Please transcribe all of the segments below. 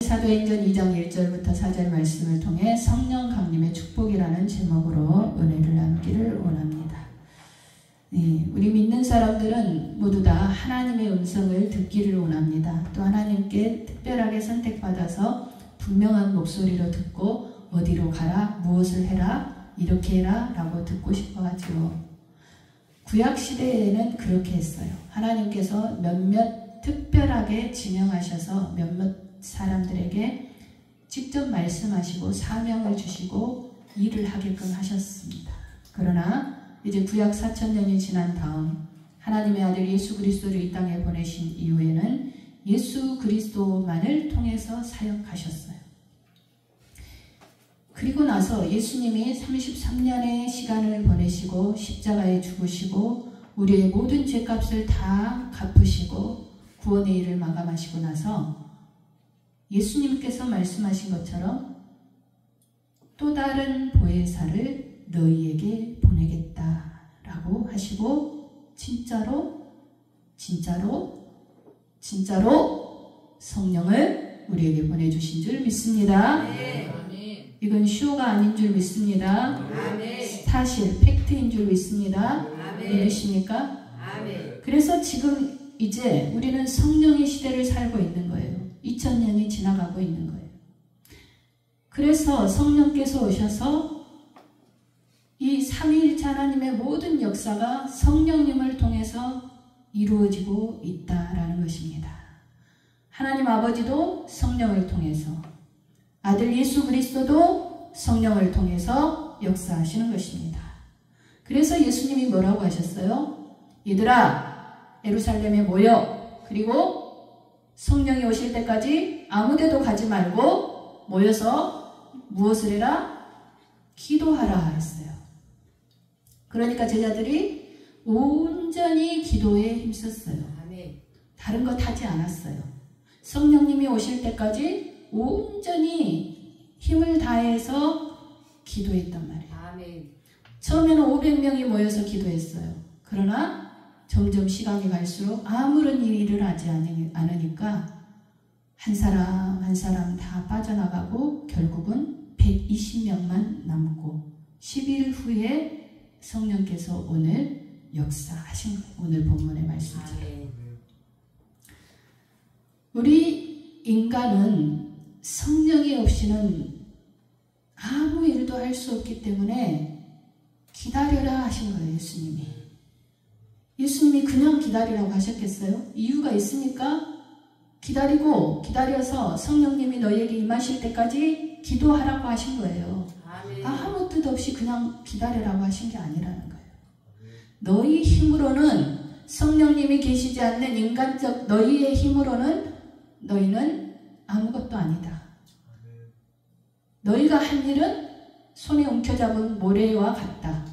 사도행전 2장 1절부터 4절 말씀을 통해 성령 강림의 축복이라는 제목으로 은혜를 나누기를 원합니다. 우리 믿는 사람들은 모두 다 하나님의 음성을 듣기를 원합니다. 또 하나님께 특별하게 선택받아서 분명한 목소리로 듣고 어디로 가라, 무엇을 해라, 이렇게 해라 라고 듣고 싶어 하죠. 구약시대에는 그렇게 했어요. 하나님께서 몇몇 특별하게 지명하셔서 몇몇 사람들에게 직접 말씀하시고 사명을 주시고 일을 하게끔 하셨습니다. 그러나 이제 구약 4000년이 지난 다음 하나님의 아들 예수 그리스도를 이 땅에 보내신 이후에는 예수 그리스도만을 통해서 사역하셨어요. 그리고 나서 예수님이 33년의 시간을 보내시고 십자가에 죽으시고 우리의 모든 죄값을 다 갚으시고 구원의 일을 마감하시고 나서 예수님께서 말씀하신 것처럼 또 다른 보혜사를 너희에게 보내겠다라고 하시고 진짜로 성령을 우리에게 보내주신 줄 믿습니다. 이건 쇼가 아닌 줄 믿습니다. 사실 팩트인 줄 믿습니다. 믿으십니까? 그래서 지금 이제 우리는 성령의 시대를 살고 있는 거예요. 2000년이 지나가고 있는 거예요. 그래서 성령께서 오셔서 이 삼위일체 하나님의 모든 역사가 성령님을 통해서 이루어지고 있다라는 것입니다. 하나님 아버지도 성령을 통해서, 아들 예수 그리스도도 성령을 통해서 역사하시는 것입니다. 그래서 예수님이 뭐라고 하셨어요? 얘들아, 예루살렘에 모여. 그리고 성령이 오실 때까지 아무데도 가지 말고 모여서 무엇을 해라? 기도하라 했어요. 그러니까 제자들이 온전히 기도에 힘썼어요. 다른 것 하지 않았어요. 성령님이 오실 때까지 온전히 힘을 다해서 기도했단 말이에요. 처음에는 500명이 모여서 기도했어요. 그러나 점점 시간이 갈수록 아무런 일을 하지 않으니까 한 사람 한 사람 다 빠져나가고 결국은 120명만 남고 10일 후에 성령께서 오늘 역사하신 거예요. 오늘 본문의 말씀처럼. 우리 인간은 성령이 없이는 아무 일도 할 수 없기 때문에 기다려라 하신 거예요. 예수님이 그냥 기다리라고 하셨겠어요? 이유가 있으니까 기다려서 성령님이 너희에게 임하실 때까지 기도하라고 하신 거예요. 아무 뜻 없이 그냥 기다리라고 하신 게 아니라는 거예요. 너희 힘으로는, 성령님이 계시지 않는 인간적 너희의 힘으로는 너희는 아무것도 아니다. 너희가 한 일은 손에 움켜잡은 모래와 같다.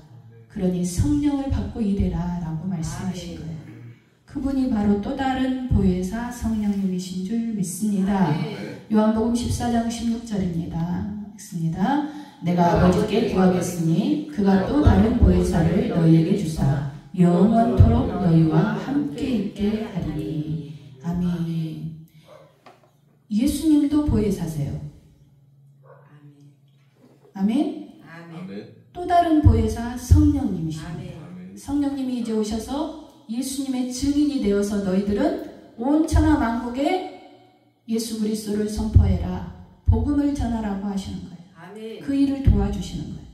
그러니 성령을 받고 일해라 라고 말씀하신 거예요. 그분이 바로 또 다른 보혜사 성령님이신 줄 믿습니다. 요한복음 14장 16절입니다. 읽습니다. 내가 아버지께 구하겠으니 그가 또 다른 보혜사를 너희에게 주사 영원토록 너희와 함께 있게 하리니. 아멘. 예수님도 보혜사세요. 아멘. 또 다른 보혜사 성령님이십니다. 성령님이 이제 오셔서 예수님의 증인이 되어서 너희들은 온 천하 만국에 예수 그리스도를 선포해라, 복음을 전하라고 하시는 거예요. 그 일을 도와주시는 거예요.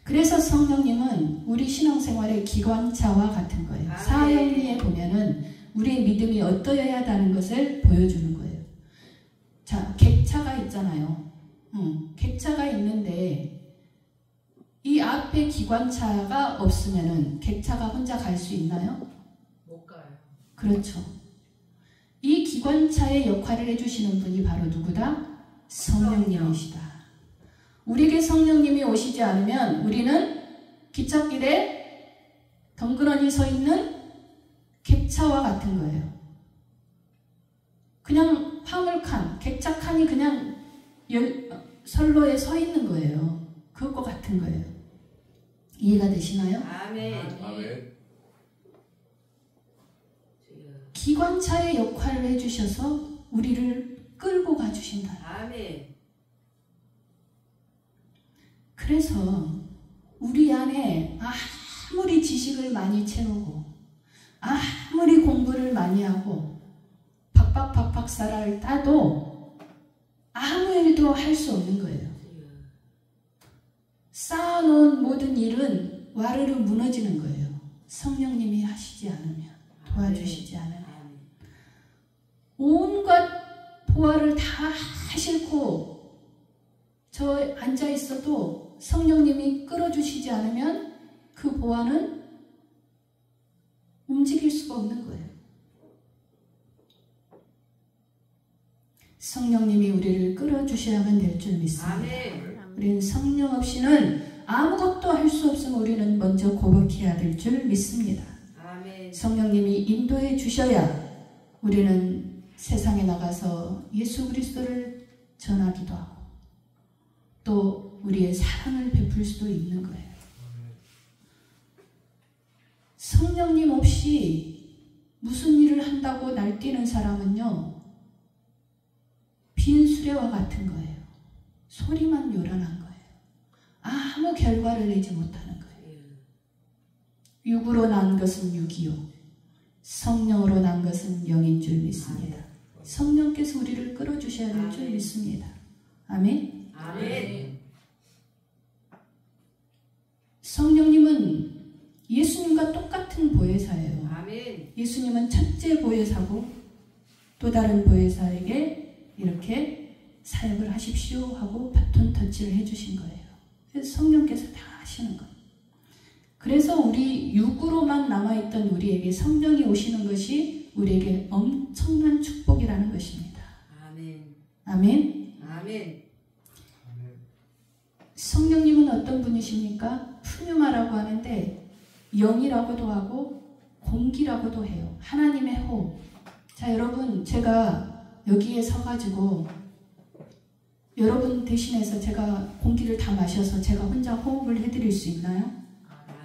그래서 성령님은 우리 신앙생활의 기관차와 같은 거예요. 사형리에 보면은 우리의 믿음이 어떠해야 한다는 것을 보여주는 거예요. 자, 객차가 있잖아요. 객차가 있는데 이 앞에 기관차가 없으면은 객차가 혼자 갈 수 있나요? 못 가요. 그렇죠. 이 기관차의 역할을 해주시는 분이 바로 누구다? 성령님이시다. 우리에게 성령님이 오시지 않으면 우리는 기찻길에 덩그러니 서 있는 객차와 같은 거예요. 그냥 화물칸, 객차 칸이 그냥 선로에 서 있는 거예요. 그것과 같은 거예요. 이해가 되시나요? 아멘. 기관차의 역할을 해주셔서 우리를 끌고 주신다. 아멘. 그래서 우리 안에 아무리 지식을 많이 채우고 아무리 공부를 많이 하고 박박사를 따도 아무 일도 할 수 없는 거예요. 쌓아놓은 모든 일은 와르르 무너지는 거예요. 성령님이 하시지 않으면, 도와주시지 않으면. 온갖 보화를 다 하실고 저 앉아 있어도 성령님이 끌어주시지 않으면 그 보화는 움직일 수가 없는 거예요. 성령님이 우리를 끌어주셔야만 될 줄 믿습니다. 아멘. 우리는 성령 없이는 아무것도 할 수 없으면 우리는 먼저 고백해야 될 줄 믿습니다. 아멘. 성령님이 인도해 주셔야 우리는 세상에 나가서 예수 그리스도를 전하기도 하고 또 우리의 사랑을 베풀 수도 있는 거예요. 성령님 없이 무슨 일을 한다고 날뛰는 사람은요, 빈 수레와 같은 거예요. 소리만 요란한 거예요. 아무 결과를 내지 못하는 거예요. 육으로 난 것은 육이요, 성령으로 난 것은 영인 줄 믿습니다. 성령께서 우리를 끌어주셔야 될 줄 믿습니다. 아멘. 아멘. 성령님은 예수님과 똑같은 보혜사예요. 아멘. 예수님은 첫째 보혜사고 또 다른 보혜사에게 이렇게 사역을 하십시오 하고 바톤 터치를 해주신 거예요. 그래서 성령께서 다 하시는 거예요. 그래서 우리 육으로만 남아있던 우리에게 성령이 오시는 것이 우리에게 엄청난 축복이라는 것입니다. 아멘. 아멘. 아멘. 성령님은 어떤 분이십니까? 푸뉴마라고 하는데 영이라고도 하고 공기라고도 해요. 하나님의 호흡. 자, 여러분, 제가 여기에 서가지고 여러분 대신해서 제가 공기를 다 마셔서 제가 혼자 호흡을 해드릴 수 있나요?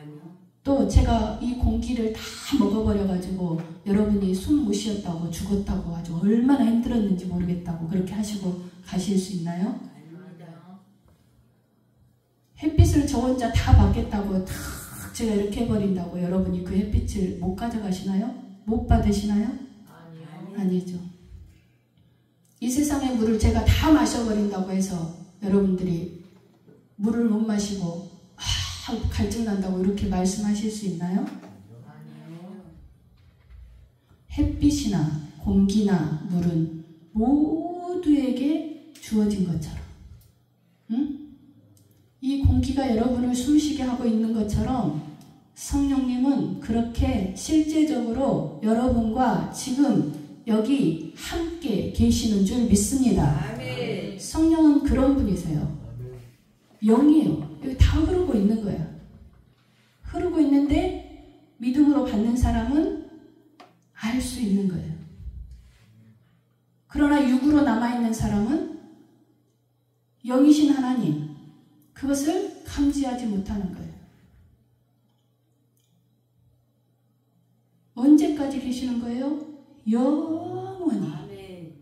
아니요. 또 제가 이 공기를 다 먹어버려가지고 여러분이 숨 못 쉬었다고 죽었다고 아주 얼마나 힘들었는지 모르겠다고 그렇게 하시고 가실 수 있나요? 아닙니다. 햇빛을 저 혼자 다 받겠다고 다 제가 이렇게 해버린다고 여러분이 그 햇빛을 못 가져가시나요? 못 받으시나요? 아니요. 아니죠. 이 세상의 물을 제가 다 마셔버린다고 해서 여러분들이 물을 못 마시고 갈증 난다고 이렇게 말씀하실 수 있나요? 아니요. 햇빛이나 공기나 물은 모두에게 주어진 것처럼, 응? 이 공기가 여러분을 숨쉬게 하고 있는 것처럼 성령님은 그렇게 실제적으로 여러분과 지금 여기 함께 계시는 줄 믿습니다. 아멘. 성령은 그런 분이세요. 영이에요. 여기 다 흐르고 있는 거야. 흐르고 있는데 믿음으로 받는 사람은 알 수 있는 거예요. 그러나 육으로 남아있는 사람은 영이신 하나님, 그것을 감지하지 못하는 거예요. 언제까지 계시는 거예요? 영원히. 아멘.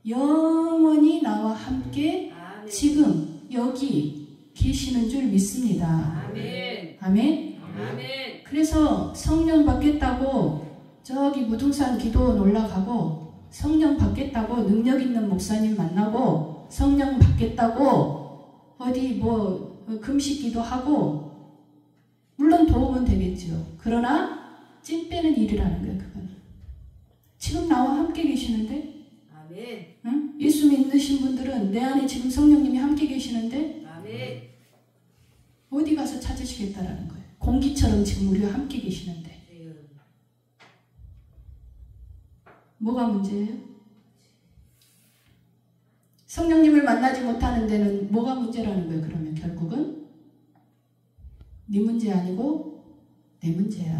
영원히 나와 함께 아멘. 지금 여기 계시는 줄 믿습니다. 아멘. 아멘. 아멘. 그래서 성령 받겠다고 저기 무등산 기도원 올라가고 성령 받겠다고 능력 있는 목사님 만나고 성령 받겠다고 어디 뭐 금식기도 하고 물론 도움은 되겠죠. 그러나 찐 빼는 일이라는 거예요. 그건 지금 나와 함께 계시는데, 아멘. 응? 예수 믿으신 분들은 내 안에 지금 성령님이 함께 계시는데 아멘. 어디 가서 찾으시겠다라는 거예요. 공기처럼 지금 우리와 함께 계시는데 뭐가 문제예요? 성령님을 만나지 못하는 데는 뭐가 문제라는 거예요? 그러면 결국은 네 문제 아니고 내 문제야.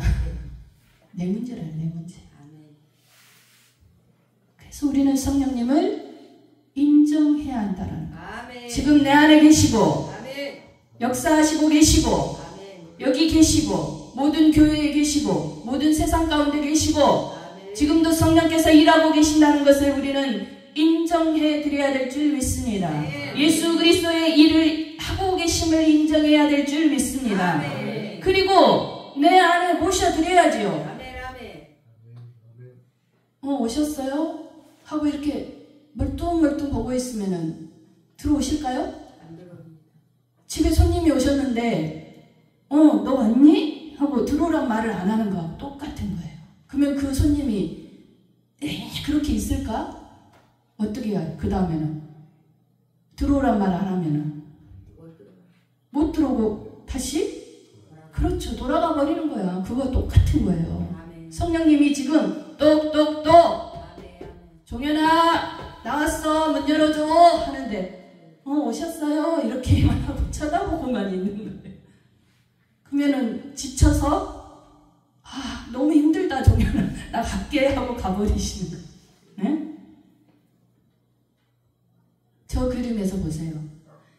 내 문제라요. 내 문제. 아멘. 그래서 우리는 성령님을 인정해야 한다는 거예요. 아멘. 지금 내 안에 계시고 아멘. 역사하시고 계시고 아멘. 여기 계시고 모든 교회에 계시고 모든 세상 가운데 계시고 아멘. 지금도 성령께서 일하고 계신다는 것을 우리는 인정해 드려야 될 줄 믿습니다. 아멘. 예수 그리스도의 일을 하고 계심을 인정해야 될 줄 믿습니다. 아멘. 그리고 내 안에 모셔드려야지요. 아멘. 아멘. 오셨어요? 하고 이렇게 멀뚱멀뚱 보고 있으면은 들어오실까요? 안 들어옵니다. 집에 손님이 오셨는데 너 왔니? 하고 들어오란 말을 안 하는 거하고 똑같은 거예요. 그러면 그 손님이 그렇게 있을까? 어떻게 해요? 그 다음에는 들어오란 말 안 하면은 못 들어오고 다시? 그렇죠. 돌아가 버리는 거야. 그거 똑같은 거예요. 아멘. 성령님이 지금 똑똑똑 아멘. 종현아 나왔어 문 열어줘 하는데 오셨어요? 이렇게만 하고 쳐다보고만 있는 거예요. 그러면은 지쳐서 너무 힘들다 종현아 나 갈게 하고 가버리시는 거예요. 네? 저 그림에서 보세요.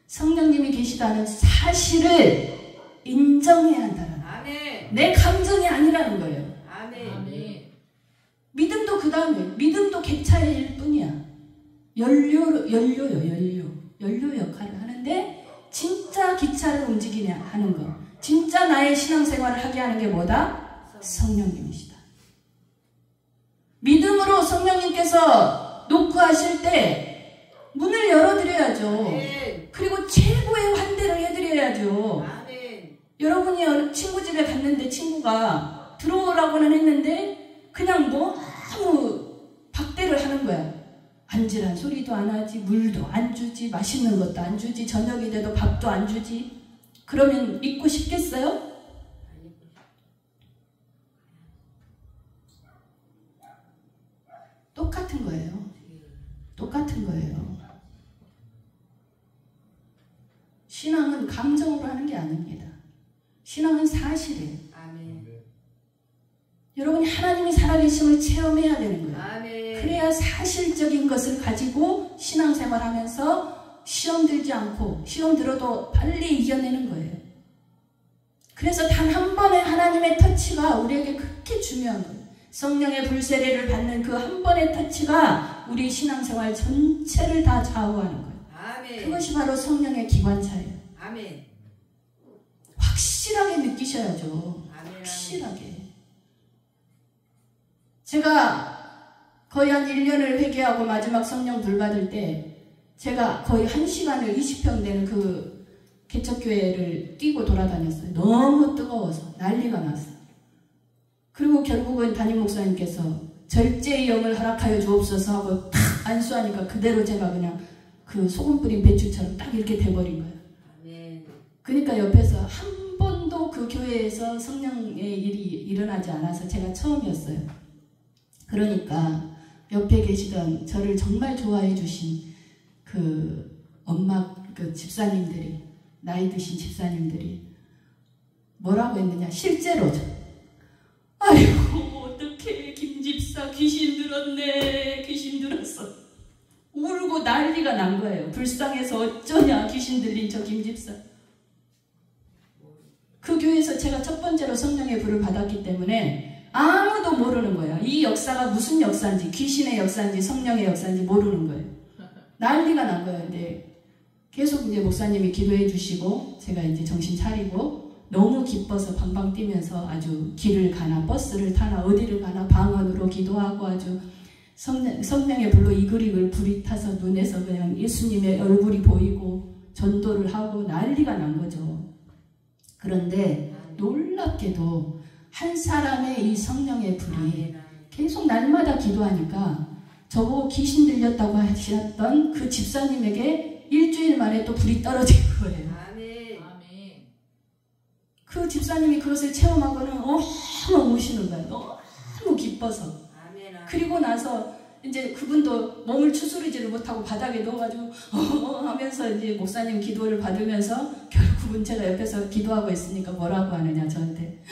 성령님이 계시다는 사실을 인정해야 한다는 거예요. 아멘. 내 감정이 아니라는 거예요. 아멘. 믿음도 그 다음에 믿음도 객차일 뿐이야. 연료요. 연료 역할을 하는데 진짜 기차를 움직이냐 하는 거. 진짜 나의 신앙생활을 하게 하는 게 뭐다? 성령님이시다. 믿음으로 성령님께서 노크하실 때 문을 열어드려야죠. 아멘. 그리고 최고의 환대를 해드려야죠. 아멘. 여러분이 어느 친구 집에 갔는데 친구가 들어오라고는 했는데 그냥 너무 박대를 하는 거야. 앉으란 소리도 안 하지, 물도 안 주지, 맛있는 것도 안 주지, 저녁이 돼도 밥도 안 주지. 그러면 믿고 싶겠어요? 똑같은 거예요. 똑같은 거예요. 신앙은 감정으로 하는 게 아닙니다. 신앙은 사실이에요. 아멘. 여러분이 하나님이 살아계심을 체험해야 되는 거예요. 아멘. 그래야 사실적인 것을 가지고 신앙생활하면서 시험 들지 않고 시험 들어도 빨리 이겨내는 거예요. 그래서 단 한 번의 하나님의 터치가 우리에게 그렇게 중요한 거예요. 성령의 불세례를 받는 그 한 번의 터치가 우리 신앙생활 전체를 다 좌우하는 거예요. 아멘. 그것이 바로 성령의 기관차예요. 아멘. 확실하게 느끼셔야죠. 아멘. 확실하게. 제가 거의 한 1년을 회개하고 마지막 성령 불 받을 때 제가 거의 1시간을 20평 되는 그 개척교회를 뛰고 돌아다녔어요. 너무 뜨거워서 난리가 났어요. 그리고 결국은 담임 목사님께서 절제의 영을 허락하여 주옵소서 하고 탁 안수하니까 그대로 제가 그냥 그 소금 뿌린 배추처럼 딱 이렇게 돼버린 거예요. 아멘. 그러니까 옆에서 한 번도 그 교회에서 성령의 일이 일어나지 않아서 제가 처음이었어요. 그러니까 옆에 계시던 저를 정말 좋아해 주신 그 엄마 그 집사님들이 나이 드신 집사님들이 뭐라고 했느냐 실제로죠. 아이고 어떡해 김집사 귀신 들었네 귀신 들었어. 울고 난리가 난 거예요. 불쌍해서 어쩌냐 귀신 들린 저 김집사. 그 교회에서 제가 첫 번째로 성령의 불을 받았기 때문에 아무도 모르는 거예요. 이 역사가 무슨 역사인지 귀신의 역사인지 성령의 역사인지 모르는 거예요. 난리가 난 거예요. 근데 계속 이제 목사님이 기도해 주시고 제가 이제 정신 차리고 너무 기뻐서 방방 뛰면서 아주 길을 가나 버스를 타나 어디를 가나 방언으로 기도하고 아주 성령의 불로 이글이글 불이 타서 눈에서 그냥 예수님의 얼굴이 보이고 전도를 하고 난리가 난 거죠. 그런데 놀랍게도 한 사람의 이 성령의 불이 계속 날마다 기도하니까 저보고 귀신 들렸다고 하셨던 그 집사님에게 일주일 만에 또 불이 떨어진 거예요. 아멘. 그 집사님이 그것을 체험하고는 너무 우시는 거예요. 너무 기뻐서. 아멘. 그리고 나서 이제 그분도 몸을 추스리지를 못하고 바닥에 누워가지고 하면서 이제 목사님 기도를 받으면서 결국은 제가 옆에서 기도하고 있으니까 뭐라고 하느냐 저한테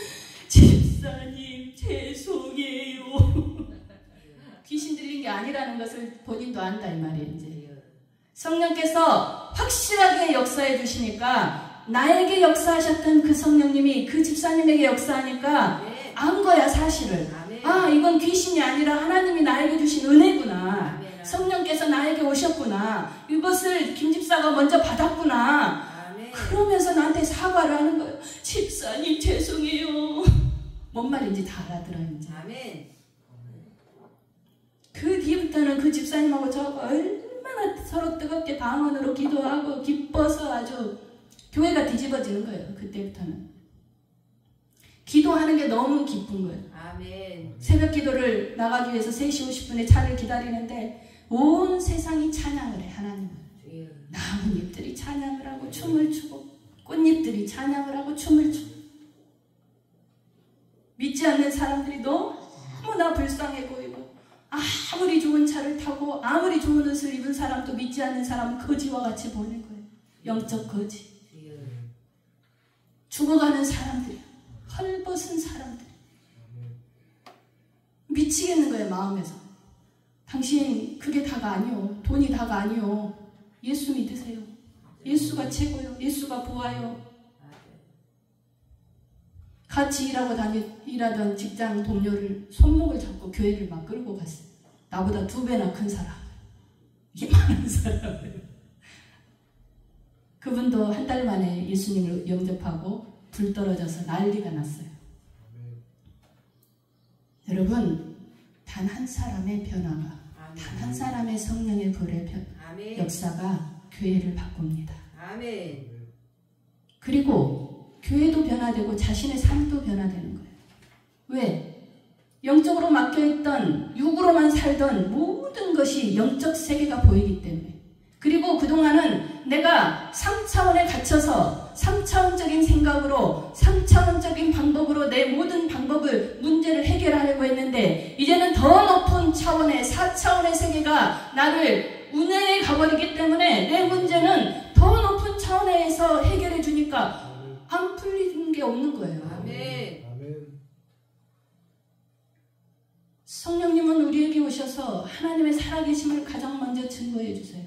집사님 죄송해요. 귀신 들린 게 아니라는 것을 본인도 안다 이 말이에요. 이제 성령께서 확실하게 역사해 주시니까 나에게 역사하셨던 그 성령님이 그 집사님에게 역사하니까 안 거야 사실을. 아 이건 귀신이 아니라 하나님이 나에게 주신 은혜구나. 성령께서 나에게 오셨구나. 이것을 김 집사가 먼저 받았구나. 그러면서 나한테 사과를 하는 거예요. 집사님 죄송해요. 뭔 말인지 다 알아들어요. 이제. 그 뒤부터는 그 집사님하고 저하고 얼마나 서로 뜨겁게 방언으로 기도하고 기뻐서 아주 교회가 뒤집어지는 거예요. 그때부터는. 기도하는 게 너무 기쁜 거예요. 새벽 기도를 나가기 위해서 3시 50분에 차를 기다리는데 온 세상이 찬양을 해. 하나님을. 나뭇잎들이 찬양을 하고 춤을 추고 꽃잎들이 찬양을 하고 춤을 추고 믿지 않는 사람들이 너무나 불쌍해 보이고 아무리 좋은 차를 타고 아무리 좋은 옷을 입은 사람도 믿지 않는 사람은 거지와 같이 보이는 거예요. 영적 거지. 죽어가는 사람들이야. 헐벗은 사람들. 미치겠는 거예요. 마음에서. 당신 그게 다가 아니요. 돈이 다가 아니요. 예수 믿으세요. 예수가 최고요. 예수가 보아요. 같이 일하던 직장 동료를 손목을 잡고 교회를 막 끌고 갔어요. 나보다 2배나 큰 사람. 이만한 사람을. 그분도 한 달 만에 예수님을 영접하고 불 떨어져서 난리가 났어요. 여러분, 단 한 사람의 변화가, 단 한 사람의 성령의 불의 역사가 교회를 바꿉니다. 그리고 교회도 변화되고 자신의 삶도 변화되는 거예요. 왜? 영적으로 막혀있던, 육으로만 살던 모든 것이 영적 세계가 보이기 때문에. 그리고 그동안은 내가 3차원에 갇혀서 3차원적인 생각으로 3차원적인 방법으로 내 모든 문제를 해결하려고 했는데 이제는 더 높은 차원의 4차원의 세계가 나를 운행해 가버리기 때문에 내 문제는 더 높은 차원에서 해결해 주니까 안 풀리는 게 없는 거예요. 성령님은 우리에게 오셔서 하나님의 살아계심을 가장 먼저 증거해 주세요.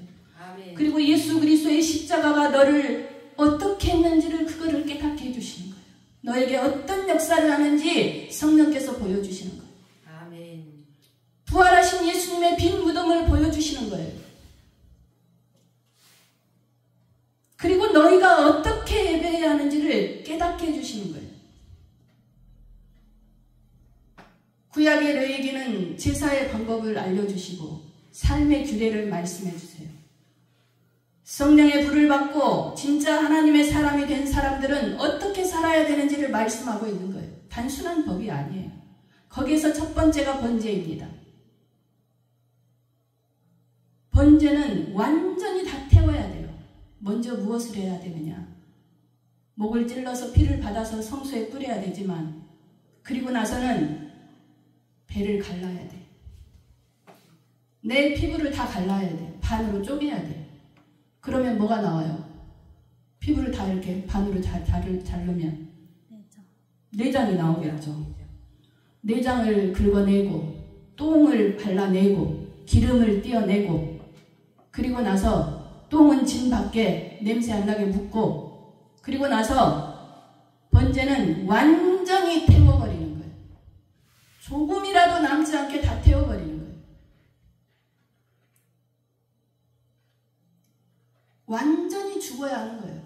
그리고 예수 그리스도의 십자가가 너를 어떻게 했는지를 그거를 깨닫게 해주시는 거예요. 너에게 어떤 역사를 하는지 성령께서 보여주시는 거예요. 부활하신 예수님의 빈 무덤을 보여주시는 거예요. 그리고 너희가 어떻게 예배해야 하는지를 깨닫게 해주시는 거예요. 구약의 레위기는 제사의 방법을 알려주시고 삶의 규례를 말씀해 주세요. 성령의 불을 받고 진짜 하나님의 사람이 된 사람들은 어떻게 살아야 되는지를 말씀하고 있는 거예요. 단순한 법이 아니에요. 거기에서 첫 번째가 번제입니다. 번제는 완전히 다 태워야 돼요. 먼저 무엇을 해야 되느냐? 목을 찔러서 피를 받아서 성소에 뿌려야 되지만 그리고 나서는 배를 갈라야 돼. 내 피부를 다 갈라야 돼. 반으로 쪼개야 돼. 그러면 뭐가 나와요? 피부를 다 이렇게 반으로 자르면 내장이 나오겠죠. 내장을 긁어내고 똥을 발라내고 기름을 떼어내고 그리고 나서 똥은 진 밖에 냄새 안 나게 묻고 그리고 나서 번제는 완전히 태워버리는 거예요. 조금이라도 남지 않게 다 태워버리는 거예요. 완전히 죽어야 하는 거예요.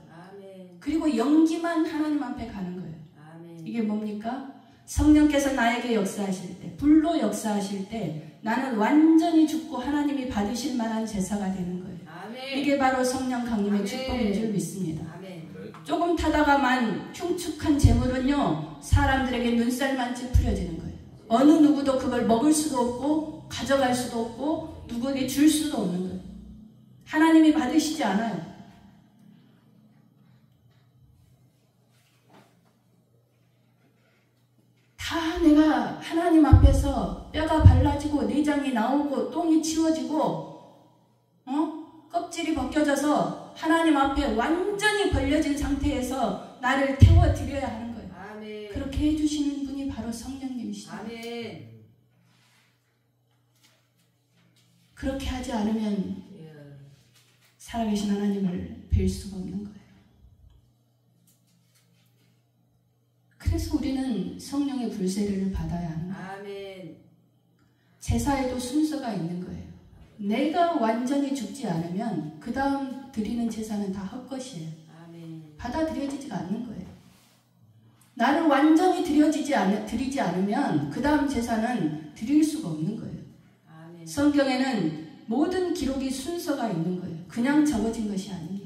그리고 영기만 하나님 앞에 가는 거예요. 이게 뭡니까? 성령께서 나에게 역사하실 때, 불로 역사하실 때 나는 완전히 죽고 하나님이 받으실 만한 제사가 되는 거예요. 이게 바로 성령 강림의 축복인 줄 믿습니다. 조금 타다가만 흉측한 재물은요 사람들에게 눈살만치 풀려지는 거예요. 어느 누구도 그걸 먹을 수도 없고 가져갈 수도 없고 누구에게 줄 수도 없는 거예요. 하나님이 받으시지 않아요. 다 내가 하나님 앞에서 뼈가 발라지고 내장이 나오고 똥이 치워지고 껍질이 벗겨져서 하나님 앞에 완전히 벌려진 상태에서 나를 태워드려야 하는 거예요. 그렇게 해주시는 분이 바로 성령님이시죠. 그렇게 하지 않으면 살아계신 하나님을 뵐 수가 없는 거예요. 그래서 우리는 성령의 불세례를 받아야 하는 거예요. 제사에도 순서가 있는 거예요. 내가 완전히 죽지 않으면 그 다음 드리는 제사는 다 헛것이에요. 받아들여지지가 않는 거예요. 나를 완전히 드리지 않으면 그 다음 제사는 드릴 수가 없는 거예요. 성경에는 모든 기록이 순서가 있는 거예요. 그냥 적어진 것이 아닙니다.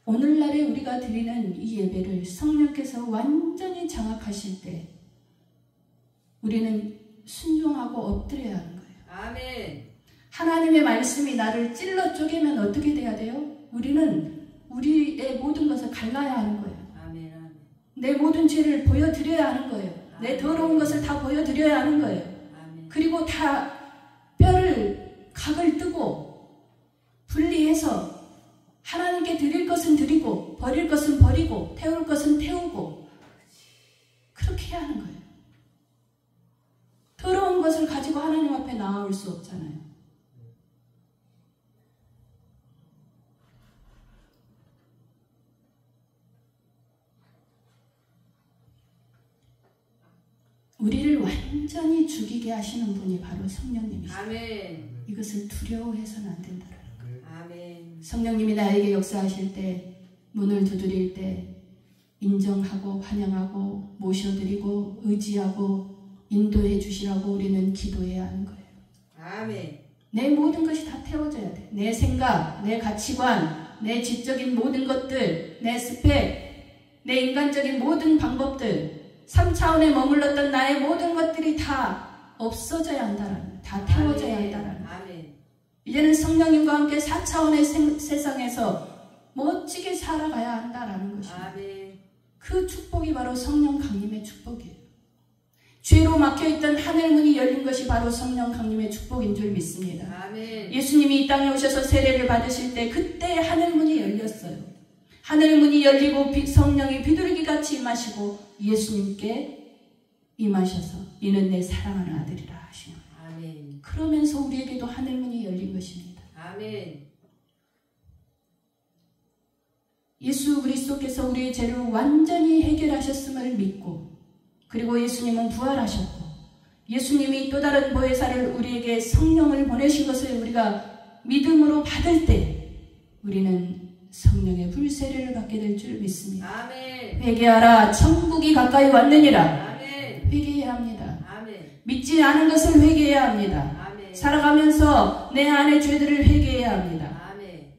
오늘날에 우리가 드리는 이 예배를 성령께서 완전히 장악하실 때 우리는 순종하고 엎드려야 하는 거예요. 아멘. 하나님의 말씀이 나를 찔러 쪼개면 어떻게 돼야 돼요? 우리는 우리의 모든 것을 갈라야 하는 거예요. 아멘, 아멘. 내 모든 죄를 보여드려야 하는 거예요. 아멘. 내 더러운 것을 다 보여드려야 하는 거예요. 아멘. 그리고 다 뼈를 각을 뜨고 분리해서 하나님께 드릴 것은 드리고 버릴 것은 버리고 태울 것은 태우고 그렇게 해야 하는 거예요. 더러운 것을 가지고 하나님 앞에 나아올 수 없잖아요. 우리를 완전히 죽이게 하시는 분이 바로 성령님이시죠. 아멘. 이것을 두려워해서는 안 된다라는 거예요. 아멘. 성령님이 나에게 역사하실 때, 문을 두드릴 때 인정하고 환영하고 모셔드리고 의지하고 인도해 주시라고 우리는 기도해야 하는 거예요. 아멘. 내 모든 것이 다 태워져야 돼. 내 생각, 내 가치관, 내 지적인 모든 것들, 내 스펙, 내 인간적인 모든 방법들, 3차원에 머물렀던 나의 모든 것들이 다 없어져야 한다라는, 다 태워져야 한다라는. 아멘. 이제는 성령님과 함께 4차원의 세상에서 멋지게 살아가야 한다라는 것입니다. 아멘. 그 축복이 바로 성령 강림의 축복이에요. 죄로 막혀있던 하늘문이 열린 것이 바로 성령 강림의 축복인 줄 믿습니다. 아멘. 예수님이 이 땅에 오셔서 세례를 받으실 때 그때 하늘문이 열렸어요. 하늘문이 열리고 성령이 비둘기같이 임하시고 예수님께 임하셔서 이는 내 사랑하는 아들이라 하신 거예요. 아멘. 그러면서 우리에게도 하늘문이 열린 것입니다. 아멘. 예수 그리스도께서 우리의 죄를 완전히 해결하셨음을 믿고 그리고 예수님은 부활하셨고 예수님이 또 다른 보혜사를 우리에게 성령을 보내신 것을 우리가 믿음으로 받을 때 우리는 성령의 불세례를 받게 될 줄 믿습니다. 아멘. 회개하라 천국이 가까이 왔느니라. 아멘. 회개해야 합니다. 아멘. 믿지 않은 것을 회개해야 합니다. 아멘. 살아가면서 내 안의 죄들을 회개해야 합니다. 아멘.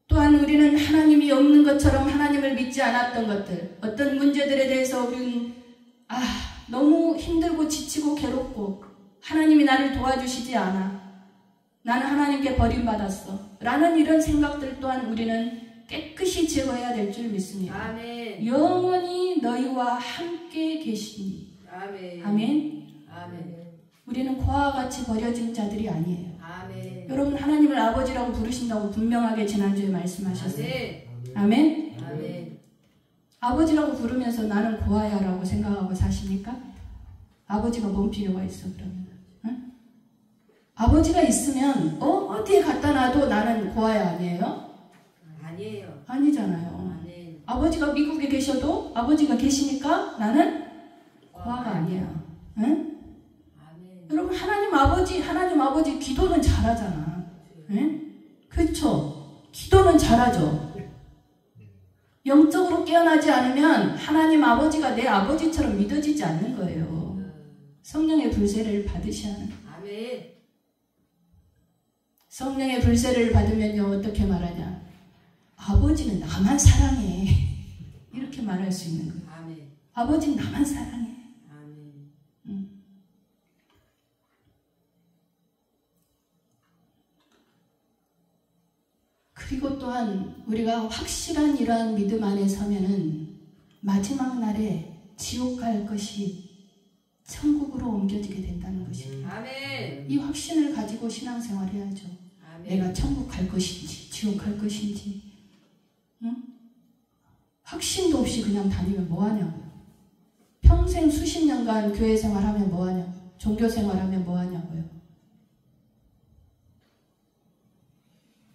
또한 우리는 하나님이 없는 것처럼 하나님을 믿지 않았던 것들, 어떤 문제들에 대해서 우리는 너무 힘들고 지치고 괴롭고 하나님이 나를 도와주시지 않아. 나는 하나님께 버림받았어. 라는 이런 생각들 또한 우리는 깨끗이 제거해야 될 줄 믿습니다. 아멘. 영원히 너희와 함께 계시니. 아멘. 아멘. 아멘. 우리는 고아와 같이 버려진 자들이 아니에요. 아멘. 여러분 하나님을 아버지라고 부르신다고 분명하게 지난주에 말씀하셨어요. 아멘. 아멘. 아멘. 아버지라고 부르면서 나는 고아야 라고 생각하고 사십니까? 아버지가 뭔 필요가 있어 그러면? 응? 아버지가 있으면 어디에 갖다 놔도 나는 고아야 아니에요? 아니에요. 아니잖아요. 아멘. 아버지가 미국에 계셔도 아버지가 계시니까 나는 고아가 아니야. 응? 아멘. 여러분 하나님 아버지 기도는 잘하잖아. 응? 그렇죠? 기도는 잘하죠. 영적으로 깨어나지 않으면 하나님 아버지가 내 아버지처럼 믿어지지 않는 거예요. 성령의 불세례를 받으셔야 하는. 아멘. 성령의 불세례를 받으면요 어떻게 말하냐? 아버지는 나만 사랑해. 이렇게 말할 수 있는 거예요. 아멘. 아버지는 나만 사랑해. 아멘. 그리고 또한 우리가 확실한 이러한 믿음 안에 서면은 마지막 날에 지옥 갈 것이 천국으로 옮겨지게 된다는 것입니다. 아멘. 이 확신을 가지고 신앙생활 해야죠. 아멘. 내가 천국 갈 것인지 지옥 갈 것인지. 응? 확신도 없이 그냥 다니면 뭐하냐고요. 평생 수십 년간 교회 생활하면 뭐하냐고요. 종교 생활하면 뭐하냐고요.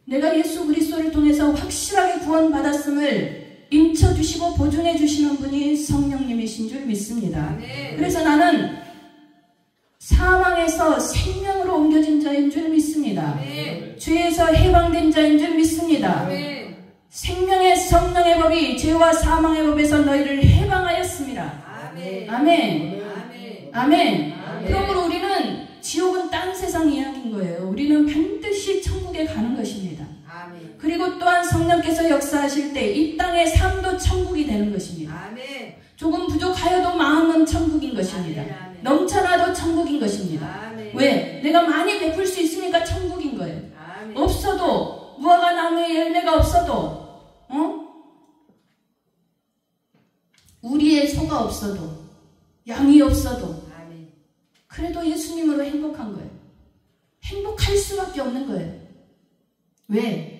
내가 예수 그리스도를 통해서 확실하게 구원받았음을 인쳐주시고 보존해 주시는 분이 성령님이신 줄 믿습니다. 아멘. 그래서 나는 사망에서 생명으로 옮겨진 자인 줄 믿습니다. 아멘. 죄에서 해방된 자인 줄 믿습니다. 아멘. 생명의 성령의 법이 죄와 사망의 법에서 너희를 해방하였습니다. 아멘. 아멘. 아멘. 아멘. 아멘. 그러므로 우리는 지옥은 딴 세상 이야기인 거예요. 우리는 반드시 천국에 가는 것입니다. 아멘. 그리고 또한 성령께서 역사하실 때 이 땅의 삶도 천국이 되는 것입니다. 아멘. 조금 부족하여도 마음은 천국인 것입니다. 아멘, 아멘. 넘쳐나도 천국인 것입니다. 아멘. 왜? 내가 많이 베풀 수 있으니까 천국인 거예요. 아멘. 없어도 무화과 나무에 열매가 없어도 우리의 소가 없어도 양이 없어도 아멘. 그래도 예수님으로 행복한 거예요. 행복할 수밖에 없는 거예요. 왜?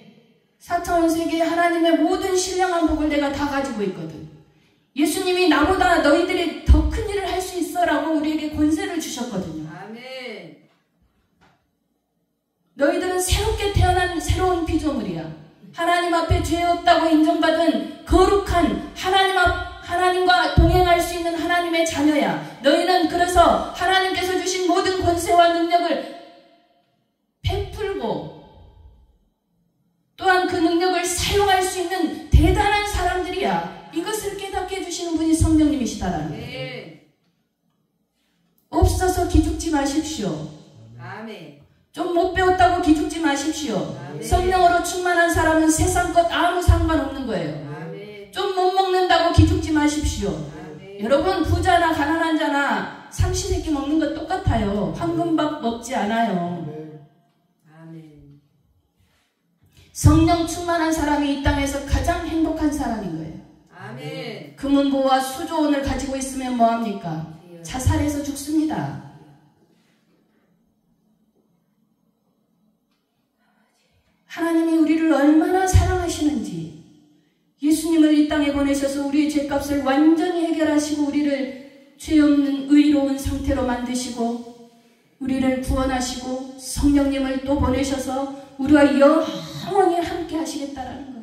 4차원 세계에 하나님의 모든 신령한 복을 내가 다 가지고 있거든. 예수님이 나보다 너희들이 더 큰 일을 할 수 있어 라고 우리에게 권세를 주셨거든요. 아멘. 너희들은 새롭게 태어난 새로운 피조물이야. 하나님 앞에 죄 없다고 인정받은 거룩한 하나님과 동행할 수 있는 하나님의 자녀야. 너희는 그래서 하나님께서 주신 모든 권세와 능력을 베풀고 또한 그 능력을 사용할 수 있는 대단한 사람들이야. 이것을 깨닫게 해주시는 분이 성령님이시다라는 거예요. 아멘. 없어서 기죽지 마십시오. 아멘. 좀 못 배웠다고 기죽지 마십시오. 아멘. 성령으로 충만한 사람은 세상 것 아무 상관없는 거예요. 아멘. 좀 못 먹는다고 기죽지 마십시오. 아멘. 여러분 부자나 가난한 자나 삼시세끼 먹는 것 똑같아요. 황금밥 먹지 않아요. 아멘. 성령 충만한 사람이 이 땅에서 가장 행복한 사람인 거예요. 아멘. 금은보와 수조원을 가지고 있으면 뭐합니까? 자살해서 죽습니다. 하나님이 우리를 얼마나 사랑하시는지, 예수님을 이 땅에 보내셔서 우리의 죄값을 완전히 해결하시고 우리를 죄 없는 의로운 상태로 만드시고 우리를 구원하시고 성령님을 또 보내셔서 우리와 영원히 함께 하시겠다라는 거예요.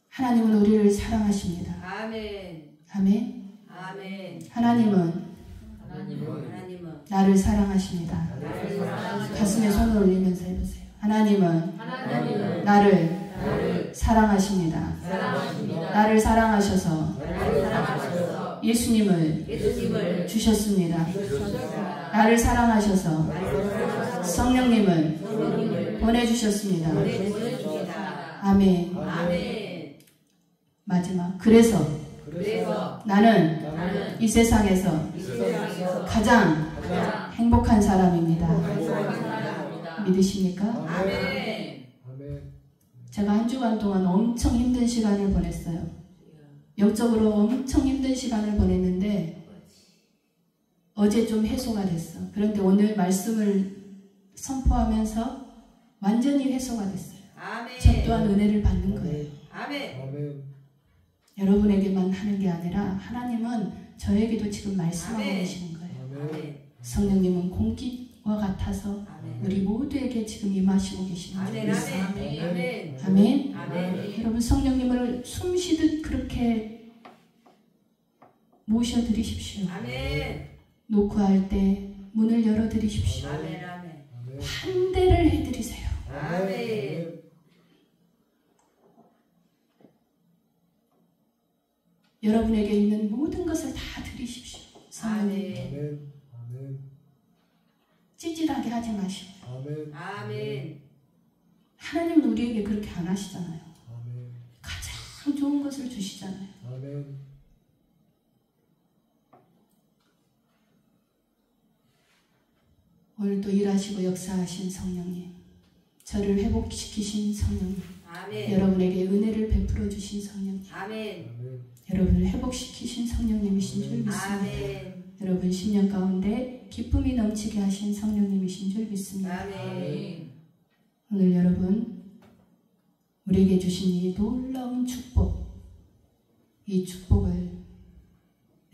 하나님은 우리를 사랑하십니다. 아멘. 아멘. 아멘. 하나님은 나를 사랑하십니다. 가슴에 손을 올리면서 해보세요. 하나님은 나를 사랑하십니다. 나를 사랑하셔서 예수님을 주셨습니다. 나를 사랑하셔서 성령님을 보내주셨습니다. 아멘. 마지막. 그래서 나는 이 세상에서 가장 행복한 사람입니다. 믿으십니까? 아멘. 제가 한 주간 동안 엄청 힘든 시간을 보냈어요. 영적으로 엄청 힘든 시간을 보냈는데 어제 좀 해소가 됐어. 그런데 오늘 말씀을 선포하면서 완전히 해소가 됐어요. 아멘. 저 또한 은혜를 받는 거예요. 아멘. 여러분에게만 하는 게 아니라 하나님은 저에게도 지금 말씀하고 아멘. 계시는 거예요. 아멘. 성령님은 공기와 같아서 아멘. 우리 모두에게 지금 임하시고 계시는 줄 아멘. 믿습니다. 아멘. 아멘. 아멘. 여러분 성령님을 숨쉬듯 그렇게 모셔드리십시오. 아멘. 노크할 때 문을 열어드리십시오. 아멘. 환대를 해드리세요. 아멘. 여러분에게 있는 모든 것을 다 드리십시오. 성령님 찌질하게 하지 마시고. 아멘. 하나님은 우리에게 그렇게 안 하시잖아요. 가장 좋은 것을 주시잖아요. 오늘도 일하시고 역사하신 성령님, 저를 회복시키신 성령님, 아멘. 여러분에게 은혜를 베풀어 주신 성령님, 아멘. 여러분을 회복시키신 성령님이신 줄 믿습니다. 아멘. 여러분 심령 가운데 기쁨이 넘치게 하신 성령님이신 줄 믿습니다. 아멘. 오늘 여러분 우리에게 주신 이 놀라운 축복, 이 축복을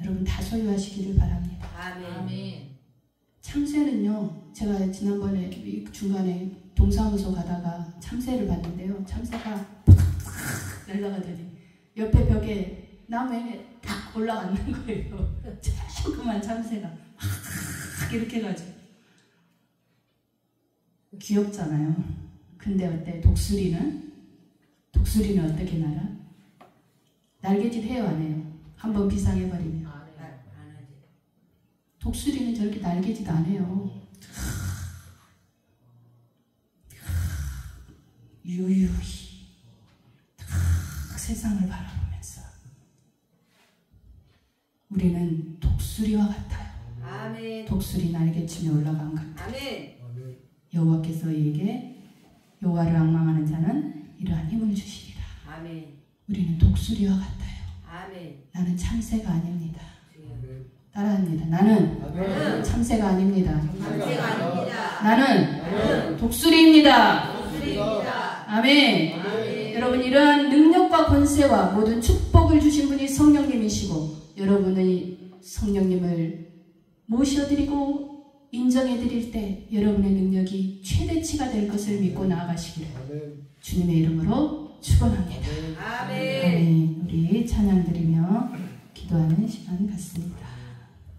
여러분 다 소유하시기를 바랍니다. 아멘. 참새는요, 제가 지난번에 중간에 동사무소 가다가 참새를 봤는데요. 참새가 팍팍 날아가더니 옆에 벽에 나무에 탁 올라가는 거예요. 조그만 참새가 막 이렇게 해가지고 귀엽잖아요. 근데 어때? 독수리는 어떻게 날아? 날개짓 해요, 안 해요? 한번 비상해버리면. 안 하지. 독수리는 저렇게 날개짓 안 해요. 유유히 세상을 바라보면서 우리는 독수리와 같아요. 아멘. 독수리 날개치며 올라간 것 같아요. 아멘. 여호와께서 이에게 여호와를 앙망하는 자는 이러한 힘을 주시리라. 아멘. 우리는 독수리와 같아요. 아멘. 나는 참새가 아닙니다. 주여. 따라합니다. 나는 나는 참새가 아닙니다. 참새가 아닙니다. 나는 독수리입니다. 독수리입니다. 아멘. 아멘. 여러분, 이러한 능력과 권세와 모든 축복을 주신 분이 성령님이시고 여러분의 성령님을 모셔드리고 인정해드릴 때 여러분의 능력이 최대치가 될 것을 믿고 나아가시기를 주님의 이름으로 축원합니다. 아멘. 아멘. 우리 찬양 드리며 기도하는 시간 갖습니다.